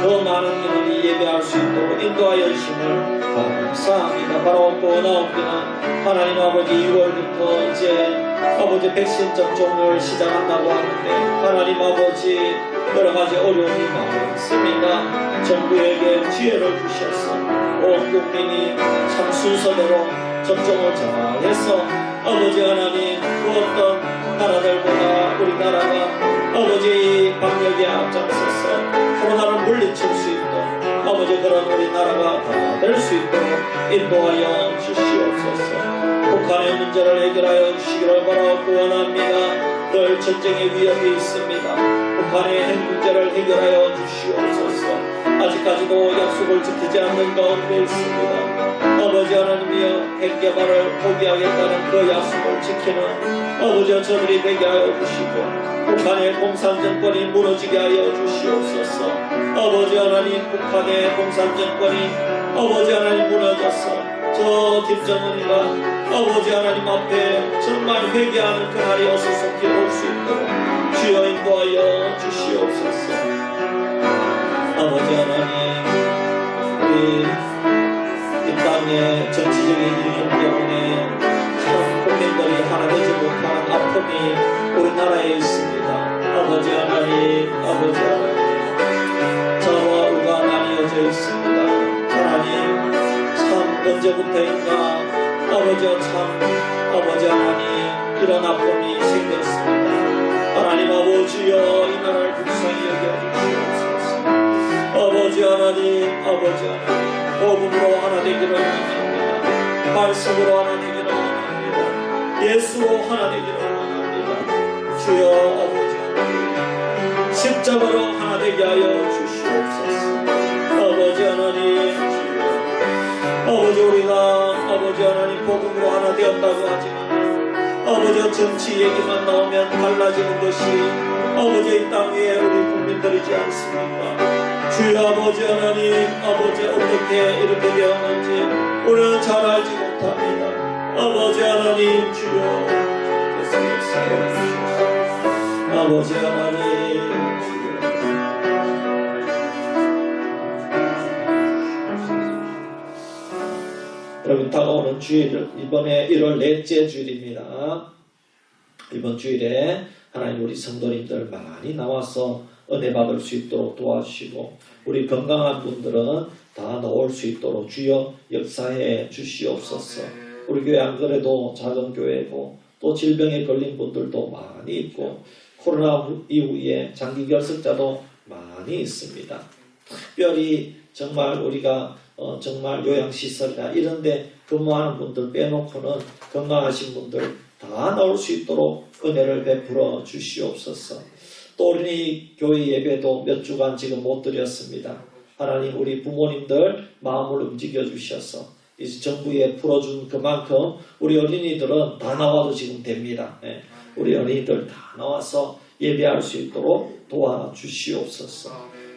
더 많은 인원이 예배할 수 있도록 인도하여 주심을 감사합니다. 바로 고나옵기는 하나님 아버지 2월부터 이제 아버지 백신 접종을 시작한다고 하는데 하나님 아버지 여러가지 어려움이 많습니다. 정부에게 지혜를 주셔서 온 국민이 참 순서대로 접종을 잘해서 아버지 하나님 그 어떤 나라들보다 우리나라가 아버지 방역에 앞장서서 코로나를 물리칠 수 있도록 아버지 그런 우리나라가 다 될 수 있도록 인도하여 주시옵소서. 북한의 문제를 해결하여 주시기를 바라고 원합니다. 늘 전쟁의 위협이 있습니다. 북한의 핵 문제를 해결하여 주시옵소서. 아직까지도 약속을 지키지 않는 가운데 있습니다. 아버지 하나님이여 핵 개발을 포기하겠다는 그 약속을 지키는 아버지 저들이 되게 하여 주시고 북한의 공산정권이 무너지게 하여 주시옵소서. 아버지 하나님 북한의 공산정권이 아버지 하나님 무너졌어. 저 김정은이가 아버지 하나님 앞에 정말 회개하는 그날이 어서 속히 올 수 있도록 주여 인도하여 주시옵소서. 아버지 하나님, 우리 이 땅의 정치적인 이유 때문에 참 국민들이 하나 되지 못하는 아픔이 우리나라에 있습니다. 아버지 하나님, 아버지 하나님, 저와 우가 나뉘어져 있습니다. 하나님, 참 언제부터인가 아버지 하나님, 이런 아픔이 생겼습니다. 하나님 아버지여, 이 나라를 불쌍히 여겨주시옵소서. 아버지 하나님, 복음으로 하나 되기를 원합니다. 말씀으로 하나 되기를 원합니다. 예수로 하나 되기를 원합니다. 주여 아버지 하나님, 십자가로 하나 되게 하여 주시옵소서. 아버지 하나님, 주여, 아버지 우리가 아버지 하나님 복음으로 하나 되었다고 하지만 아버지 정치 얘기만 나오면 달라지는 것이 아버지 이 땅 위에 우리 국민들이지 않습니까? 주여 아버지 하나님, 아버지 어떻게 이렇게 되었는지 우리는 잘 알지 못합니다. 아버지 하나님, 주여 주께서 역사해 주시옵소서. 아버지 하나님, 여러분, 다가오는 주일, 이번에 1월 넷째 주일입니다. 이번 주일에 하나님 우리 성도님들 많이 나와서 은혜 받을 수 있도록 도와주시고, 우리 건강한 분들은 다 나올 수 있도록 주여 역사해 주시옵소서. 우리 교회 안 그래도 작은 교회고 또 질병에 걸린 분들도 많이 있고 코로나 이후에 장기 결석자도 많이 있습니다. 특별히 정말 우리가 정말 요양시설이나 이런데 근무하는 분들 빼놓고는 건강하신 분들 다 나올 수 있도록 은혜를 베풀어 주시옵소서. 또 우리 교회 예배도 몇 주간 지금 못 드렸습니다. 하나님 우리 부모님들 마음을 움직여 주셔서 이제 정부에 풀어준 그만큼 우리 어린이들은 다 나와도 지금 됩니다. 우리 어린이들 다 나와서 예배할 수 있도록 도와주시옵소서.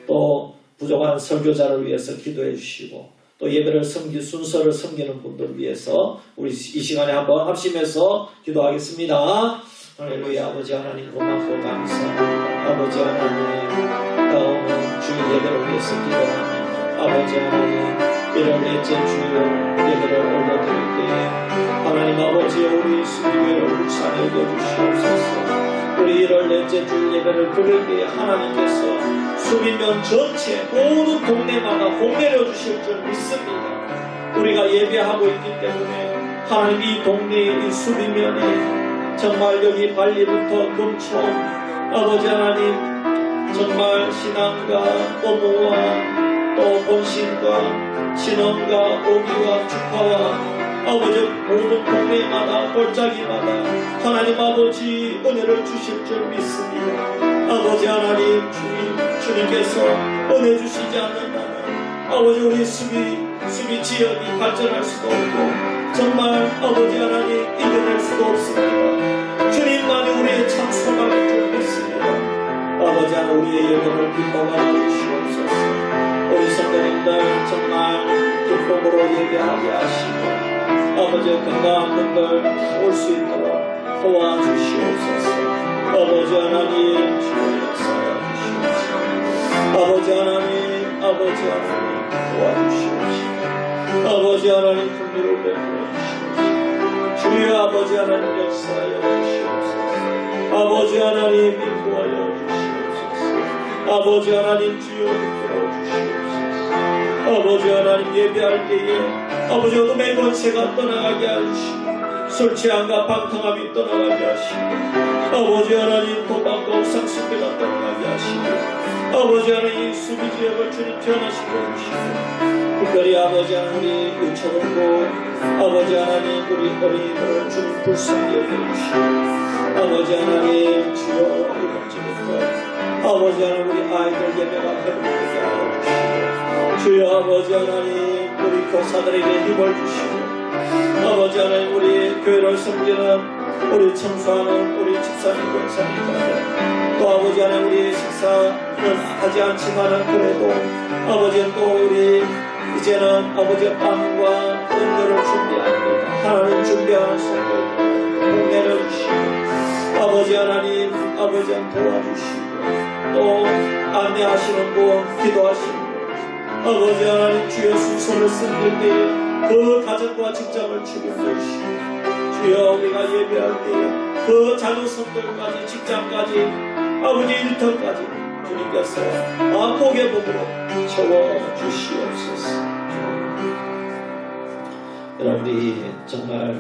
또 부족한 설교자를 위해서 기도해 주시고 또 예배를 순서를 섬기는 분들을 위해서 우리 이 시간에 한번 합심해서 기도하겠습니다. 할렐루야. 아버지 하나님 고맙고 감사합니다. 아버지 하나님 다음은 주일 예배를 위해서 기도합니다. 아버지 하나님 1월 넷째 주일 예배를 올려드릴 때에 하나님 아버지 우리 수비교회를 불쌍히 여겨주시옵소서. 우리 1월 넷째 주일 예배를 드릴 때에 하나님께서 수비면 전체 모든 동네마다 공내려 주실 줄 믿습니다. 우리가 예배하고 있기 때문에 하나님 이 동네의 이 수비면에 정말 여기 발리부터 금촌 아버지 하나님 정말 신앙과 업무와 또 본신과 신원과 오기와 축하와 아버지 모든 동네마다 골짜기마다 하나님 아버지 은혜를 주실 줄 믿습니다. 아버지 하나님 주님께서 은혜 주시지 않는다면 아버지 우리 수비 지역이 발전할 수도 없고 정말 아버지 하나님 이겨낼 수도 없습니다. 주님만이 우리의 참 소망일 줄 믿습니다. 아버지 하나님 우리의 예배를 기뻐하여 주시옵소서. 우리 성도님들 정말 기쁨으로 예배하게 하시고 아버지 건강한 분들 올 수 있도록 도와주시옵소서. 아버지 하나님 주여 역사하여 주시옵소서. 아버지 하나님 도와주시옵소서. 아버지 하나님 긍휼을 베풀어 주시옵소서. 주여 아버지 하나님 역사하여 주시옵소서. 아버지 하나님 인도하여 주시옵소서. 아버지 하나님 주여 이끌어 주시옵소서. 아버지 하나님 예배할 때에 아버지 어둠의 권세가 떠나가게 하시고 술 취함과 방탕함이 떠나가게 하시고 아버지 하나님 도박과 우상숭배가 떠나가게 하시고 아버지 하나님 수비지역을 주님 변화시켜 주시고 특별히 아버지 하나님 우리 유초등부 아버지 하나님 우리 어린이들을 주님 불쌍히 여겨주시고 아버지 하나님 주여 이번 주부터 아버지 하나님 우리 아이들 예배가 회복되게 하여 주시고 주여 아버지 하나님 우리 교사들에게 힘을 주시고 아버지 하나님 우리 교회를 섬기는 우리 청소하는 우리 집사님 권사님들 또 아버지 하나님 우리 식사는 하지 않지만은 그래도 아버지 또 우리 이제는 아버지의 빵과 은혜를 준비합니다. 하나님 준비한 선물들 은혜를 주시고 아버지 하나님 아버지 도와주시고 또 안내하시는 분 기도하시는 분 아버지 하나님 주여 순서를 쓴들 때에 그 가정과 직장을 책임지시고 주여 우리가 예배할 때에 그 자녀성들까지 직장까지 아버지 일터까지 주님께서 복의 복으로 채워주시옵소서. 여러분 우리 정말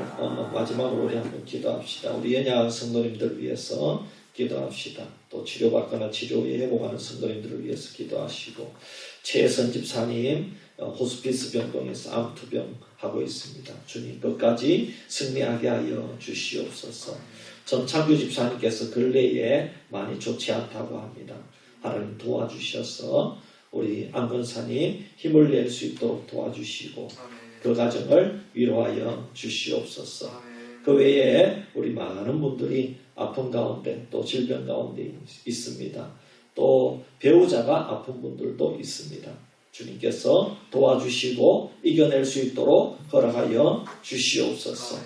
마지막으로 우리 한번 기도합시다. 우리 연약 성도님들 위해서 기도합시다. 또 치료받거나 치료에 회복하는 성도님들을 위해서 기도하시고 최선 집사님 호스피스 병동에서 암투병 하고 있습니다. 주님 끝까지 승리하게 하여 주시옵소서. 전창규 집사님께서 근래에 많이 좋지 않다고 합니다. 하나님 도와주셔서 우리 안건사님 힘을 낼 수 있도록 도와주시고 그 가정을 위로하여 주시옵소서. 그 외에 우리 많은 분들이 아픈 가운데 또 질병 가운데 있습니다. 또 배우자가 아픈 분들도 있습니다. 주님께서 도와주시고 이겨낼 수 있도록 허락하여 주시옵소서.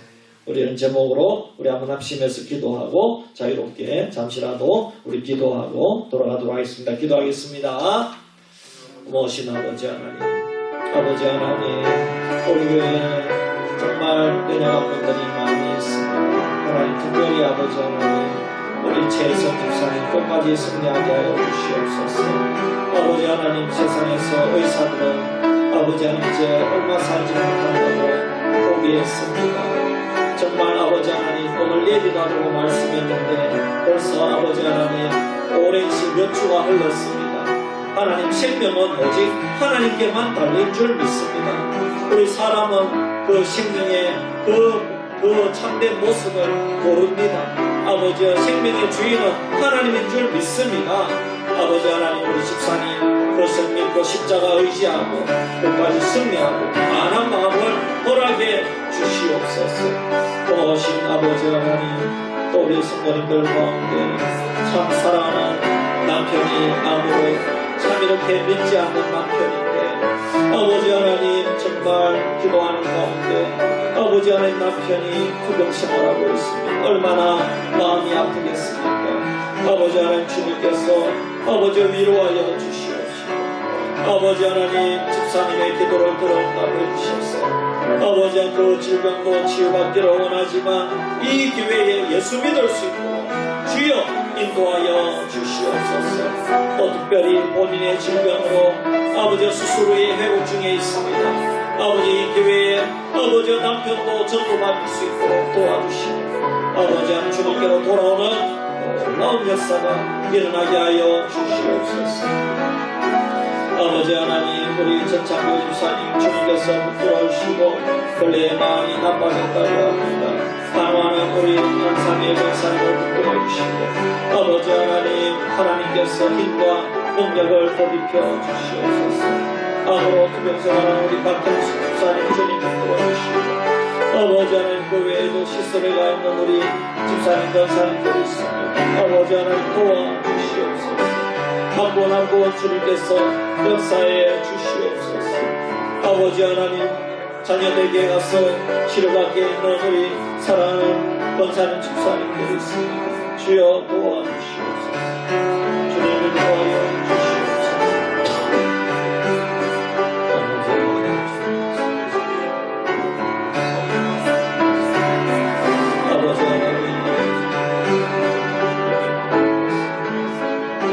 우리는 제목으로 우리 한번 합심해서 기도하고 자유롭게 잠시라도 우리 기도하고 돌아가도록 하겠습니다. 기도하겠습니다. 모신 아버지 하나님, 아버지 하나님, 우리 교회에 정말 연약한 분들이 많이 있습니다. 하나님 특별히 아버지 하나님 우리 최선 집사님 끝까지 승리하게 하여 주시옵소서. 아버지 하나님 세상에서 의사들은 아버지 하나님 이제 얼마 살지 못한다고 포기했습니다. 정말 아버지 하나님 오늘 예비도 하고 말씀했는데 벌써 아버지 하나님 오랜 시간 몇 주가 흘렀습니다. 하나님 생명은 오직 하나님께만 달린 줄 믿습니다. 우리 사람은 그 생명의 그 참된 모습을 모릅니다. 아버지의 생명의 주인은 하나님인 줄 믿습니다. 아버지 하나님 우리 집사님 그것을 믿고 십자가 의지하고 끝까지 승리하고 안한 마음을 허락해 주시옵소서. 또 오신 아버지 하나님 또 우리 성도님들 가운데 참 사랑하는 남편이 아무로 참 이렇게 믿지 않는 남편인데 아버지 하나님 정말 기도하는 가운데 아버지 하나님 남편이 투병생활하고 있습니다. 얼마나 마음이 아프겠습니까? 아버지 하나님 주님께서 아버지 위로하여 주시옵시고 아버지 하나님 집사님의 기도를 들었다고 해주셔서 아버지 그 질병도 치유받기를 원하지만 이 기회에 예수 믿을 수 있도록 주여 인도하여 주시옵소서. 또 특별히 본인의 질병으로 아버지 스스로 회복 중에 있습니다. 아버지 이 기회에 아버지 남편도 전도받을 수 있도록 도와주시고 아버지 하나님 주님께로 돌아오는 놀라운 역사가 일어나게 하여 주시옵소서. 아버지 하나님 우리 전창규 집사님 주님께서 붙들어주시고 근래에 마음이 나빠졌다고 합니다. 사랑하는 우리 안상의 전사님을 붙들어주시고 아버지 하나님께서 힘과 능력을 더입혀 주시옵소서. 아무로 투병생활하는 우리 박현수 집사님 주님 붙들어주시고 아버지 하나님 그 외에도 시설에 가 있는 우리 집사님 전사님들이 있습니다. 아버지 하나님 도와주시옵소서. 한 분 한 분 주님께서 역사해 주시옵소서. 아버지 하나님 자녀들에게 가서 치료받게 있는 우리 사랑하는 권사님 집사님들이 있습니다. 주여 도와주시옵소서.